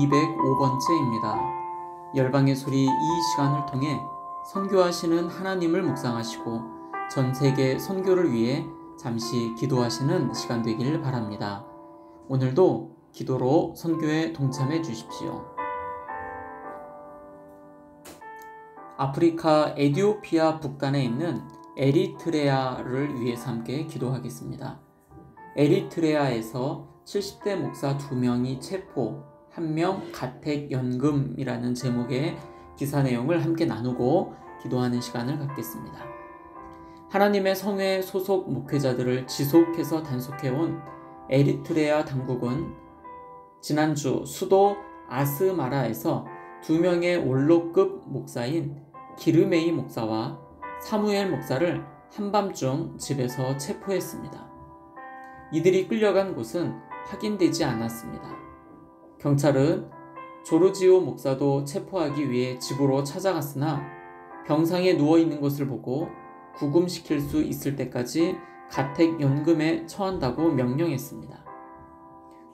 205번째입니다. 열방의 소리 이 시간을 통해 선교하시는 하나님을 묵상하시고 전 세계 선교를 위해 잠시 기도하시는 시간 되길 바랍니다. 오늘도 기도로 선교에 동참해 주십시오. 아프리카 에티오피아 북단에 있는 에리트레아를 위해서 함께 기도하겠습니다. 에리트레아에서 70대 목사 2명이 체포, 1명 가택연금이라는 제목의 기사 내용을 함께 나누고 기도하는 시간을 갖겠습니다. 하나님의 성회 소속 목회자들을 지속해서 단속해온 에리트레아 당국은 지난주 수도 아스마라에서 2명의 원로급 목사인 기르메이 목사와 사무엘 목사를 한밤중 집에서 체포했습니다. 이들이 끌려간 곳은 확인되지 않았습니다. 경찰은 조르지오 목사도 체포하기 위해 집으로 찾아갔으나 병상에 누워있는 것을 보고 구금시킬 수 있을 때까지 가택연금에 처한다고 명령했습니다.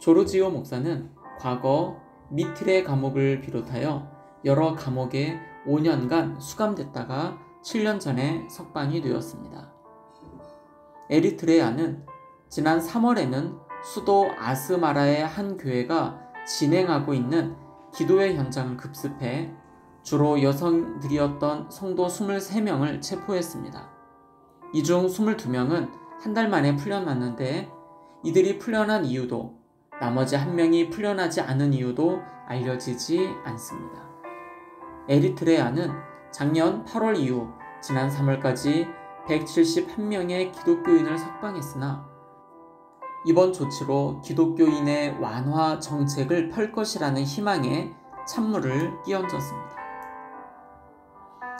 조르지오 목사는 과거 미트레 감옥을 비롯하여 여러 감옥에 5년간 수감됐다가 7년 전에 석방이 되었습니다. 에리트레아는 지난 3월에는 수도 아스마라의 한 교회가 진행하고 있는 기도회 현장을 급습해 주로 여성들이었던 성도 23명을 체포했습니다. 이 중 22명은 한 달 만에 풀려났는데 이들이 풀려난 이유도 나머지 1명이 풀려나지 않은 이유도 알려지지 않습니다. 에리트레아는 작년 8월 이후 지난 3월까지 171명의 기독교인을 석방했으나 이번 조치로 기독교인의 완화 정책을 펼 것이라는 희망에 찬물을 끼얹었습니다.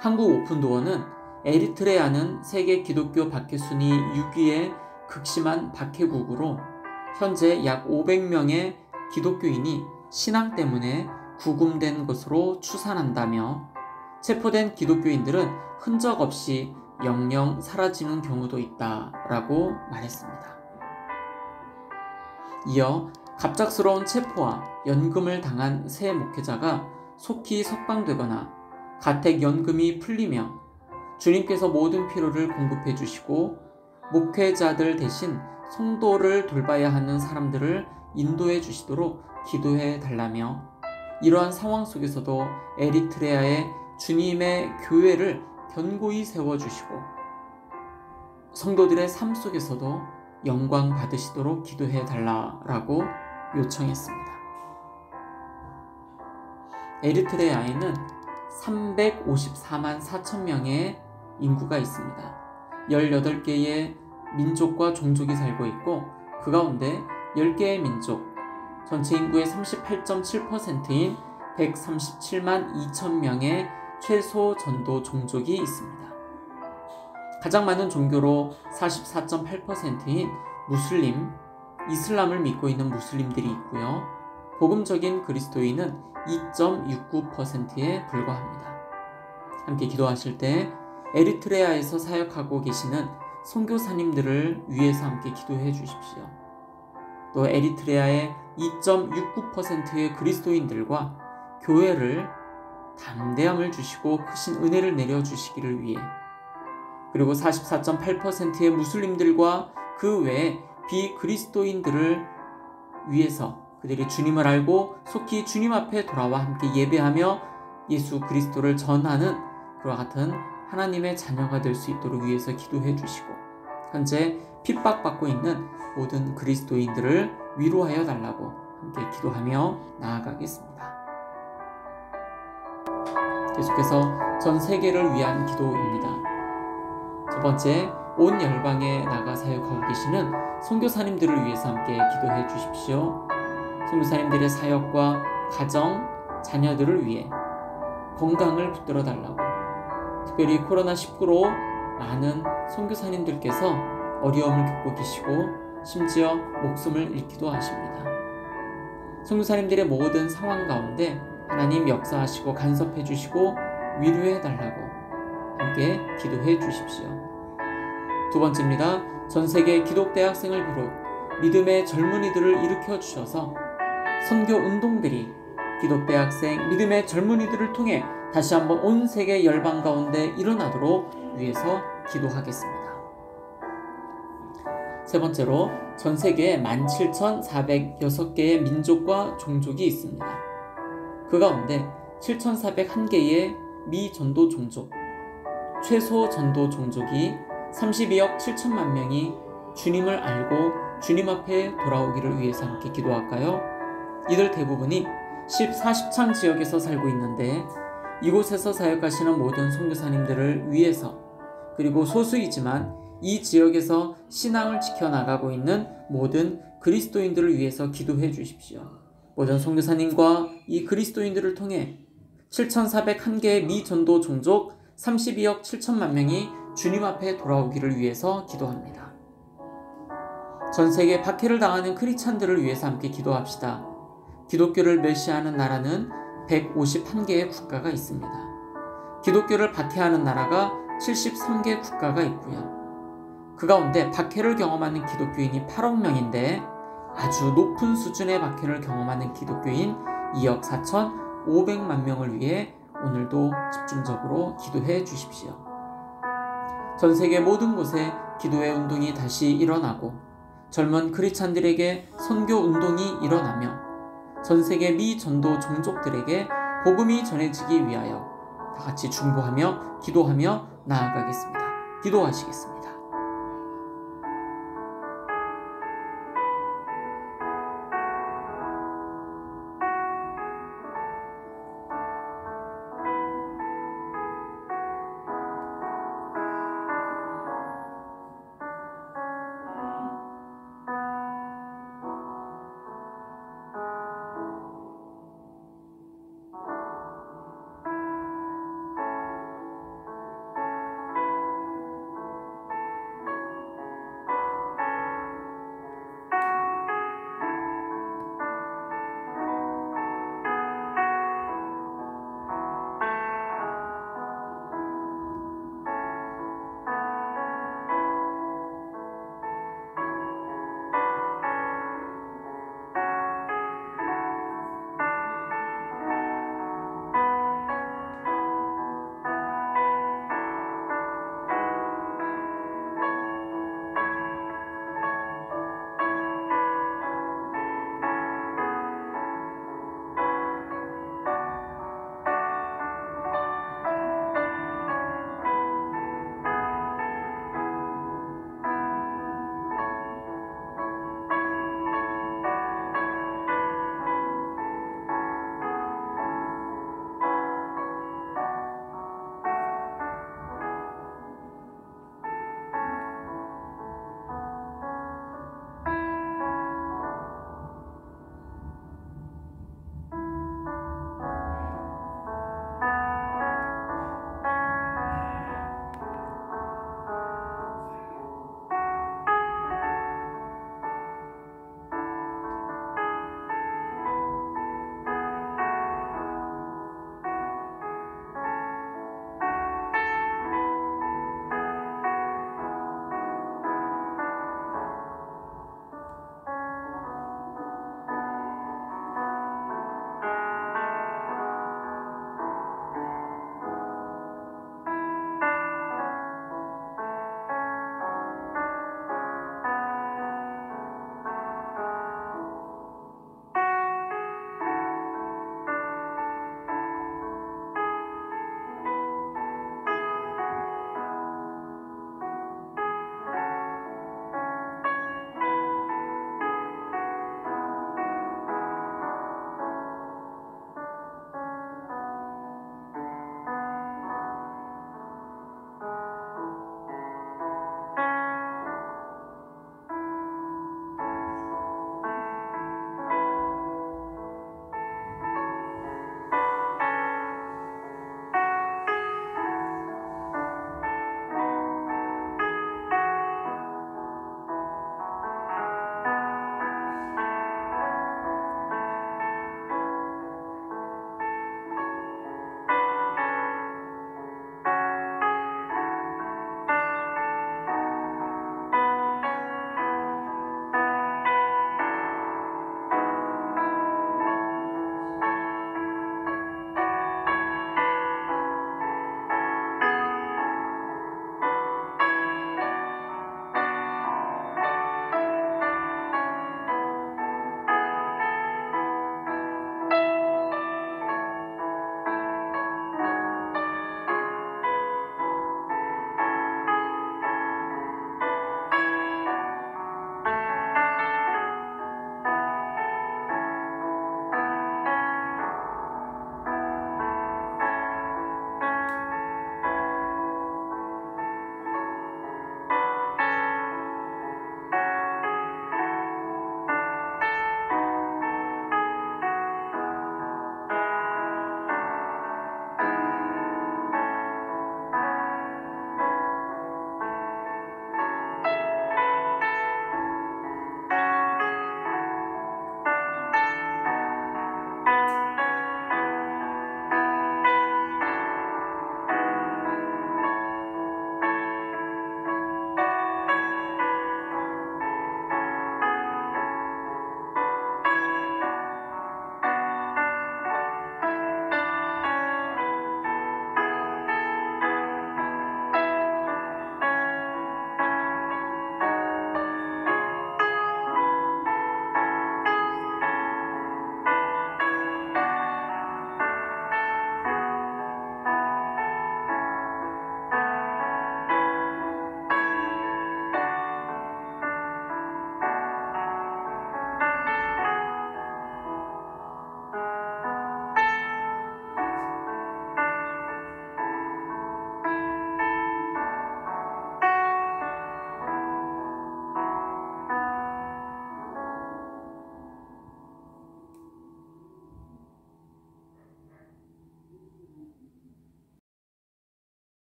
한국 오픈도어는 에리트레아는 세계 기독교 박해 순위 6위의 극심한 박해국으로 현재 약 500명의 기독교인이 신앙 때문에 구금된 것으로 추산한다며 체포된 기독교인들은 흔적 없이 영영 사라지는 경우도 있다라고 말했습니다. 이어 갑작스러운 체포와 연금을 당한 새 목회자가 속히 석방되거나 가택연금이 풀리며 주님께서 모든 필요를 공급해 주시고 목회자들 대신 성도를 돌봐야 하는 사람들을 인도해 주시도록 기도해 달라며 이러한 상황 속에서도 에리트레아의 주님의 교회를 견고히 세워주시고 성도들의 삶 속에서도 영광 받으시도록 기도해 달라라고 요청했습니다. 에리트레아에는 354만 4천 명의 인구가 있습니다. 18개의 민족과 종족이 살고 있고 그 가운데 10개의 민족, 전체 인구의 38.7%인 137만 2천 명의 최소 전도 종족이 있습니다. 가장 많은 종교로 44.8%인 무슬림, 이슬람을 믿고 있는 무슬림들이 있고요. 복음적인 그리스도인은 2.69%에 불과합니다. 함께 기도하실 때 에리트레아에서 사역하고 계시는 선교사님들을 위해서 함께 기도해 주십시오. 또 에리트레아의 2.69%의 그리스도인들과 교회를 담대함을 주시고 크신 은혜를 내려주시기를 위해 그리고 44.8%의 무슬림들과 그 외에 비그리스도인들을 위해서 그들이 주님을 알고 속히 주님 앞에 돌아와 함께 예배하며 예수 그리스도를 전하는 그와 같은 하나님의 자녀가 될 수 있도록 위해서 기도해 주시고 현재 핍박받고 있는 모든 그리스도인들을 위로하여 달라고 함께 기도하며 나아가겠습니다. 계속해서 전 세계를 위한 기도입니다. 첫 번째, 온 열방에 나가 사역하고 계시는 선교사님들을 위해서 함께 기도해 주십시오. 선교사님들의 사역과 가정, 자녀들을 위해 건강을 붙들어 달라고 특별히 코로나19로 많은 선교사님들께서 어려움을 겪고 계시고 심지어 목숨을 잃기도 하십니다. 선교사님들의 모든 상황 가운데 하나님 역사하시고 간섭해 주시고 위로해 달라고 함께 기도해 주십시오. 두 번째입니다. 전 세계 기독대학생을 비롯 믿음의 젊은이들을 일으켜 주셔서 선교 운동들이 기독 대학생, 믿음의 젊은이들을 통해 다시 한번 온 세계 열방 가운데 일어나도록 위해서 기도하겠습니다. 세 번째로, 전 세계에 17,406개의 민족과 종족이 있습니다. 그 가운데 7,401개의 미전도 종족, 최소 전도 종족이 32억 7천만 명이 주님을 알고 주님 앞에 돌아오기를 위해서 함께 기도할까요? 이들 대부분이 40창 지역에서 살고 있는데, 이곳에서 사역하시는 모든 선교사님들을 위해서, 그리고 소수이지만 이 지역에서 신앙을 지켜나가고 있는 모든 그리스도인들을 위해서 기도해 주십시오. 모든 선교사님과 이 그리스도인들을 통해 7,401개의 미전도 종족 32억 7천만 명이 주님 앞에 돌아오기를 위해서 기도합니다. 전 세계 박해를 당하는 크리스찬들을 위해서 함께 기도합시다. 기독교를 멸시하는 나라는 151개의 국가가 있습니다. 기독교를 박해하는 나라가 73개 국가가 있고요. 그 가운데 박해를 경험하는 기독교인이 8억 명인데, 아주 높은 수준의 박해를 경험하는 기독교인 2억 4,500만 명을 위해 오늘도 집중적으로 기도해 주십시오. 전 세계 모든 곳에 기도의 운동이 다시 일어나고, 젊은 크리스찬들에게 선교 운동이 일어나며, 전 세계 미전도 종족들에게 복음이 전해지기 위하여 다 같이 중보하며 기도하며 나아가겠습니다. 기도하시겠습니다.